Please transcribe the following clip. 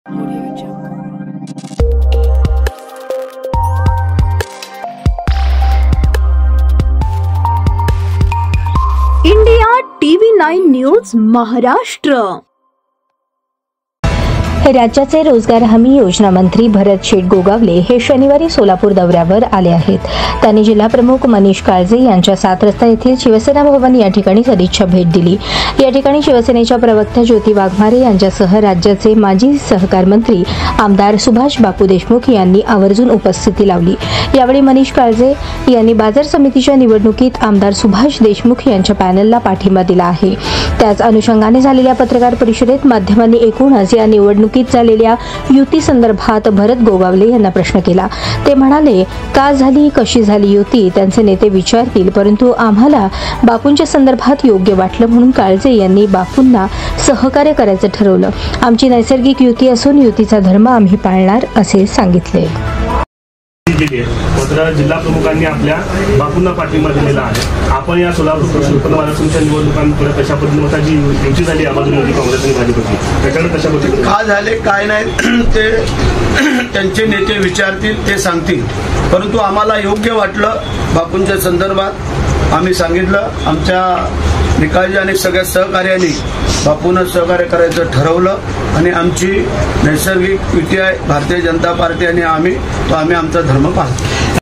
India TV9 news Maharashtra. राज्याचे रोजगार हमी योजना मंत्री भरत शेठ गोगावले हे शनिवारी सोलापूर दौऱ्यावर आले आहेत। त्यांनी जिल्हा प्रमुख मनीष काळजे यांच्या 7 रस्ता येथील शिवसेना भवन या ठिकाणी सदिच्छा भेट दिली। या ठिकाणी शिवसेनेच्या प्रवक्त्या ज्योती वाघमारे यांच्यासह राज्याचे माजी सहकार मंत्री आमदार सुभाष बापू देशमुख यांनी आवर्जून उपस्थिती लावली। यावेळी मनीष काळजे यांनी बाजार समितीच्या निवडणुकीत आमदार सुभाष देशमुख यांच्या पॅनलला पाठिंबा दिला आहे। त्याच अनुषंगाने झालेल्या पत्रकार परिषदेत माध्यमांनी एकूणच या निवडणुकीत झालेल्या युती संदर्भात भरत गोगावले यांना प्रश्न केला। ते म्हणाले, का झाली, कशी झाली युती त्यांचे नेते विचारतील, परंतु आम्हाला बापूंच्या संदर्भात योग्य वाटलं म्हणून काळजे यांनी बापूंना सहकार्य करायचं ठरवलं। आमची नैसर्गिक युती असून युतीचा धर्म आम्ही पाळणार असे सांगितले। मात्र जिल्हा प्रमुखांनी आपल्या बापूंना पाठिंबा दिलेला आहे। आपण या सोलापूर कृषी उत्पन्न बाजार समितीच्या निवडणुकांकडे कशा पद्धतीने युती झाली आबाजून काँग्रेस आणि भाजपची त्याच्याकडे कशा पद्धतीने का झाले काय नाही ते त्यांचे नेते विचारतील, ते सांगतील, परंतु आम्हाला योग्य वाटलं बापूंच्या संदर्भात आम्ही सांगितलं। आमच्या निकालजी आणि सगळ्या सहकार्याने बापूंना सहकार्य करायचं ठरवलं आणि आमची नैसर्गिक युती आहे भारतीय जनता पार्टी आणि आम्ही आमचा धर्म पाळतो।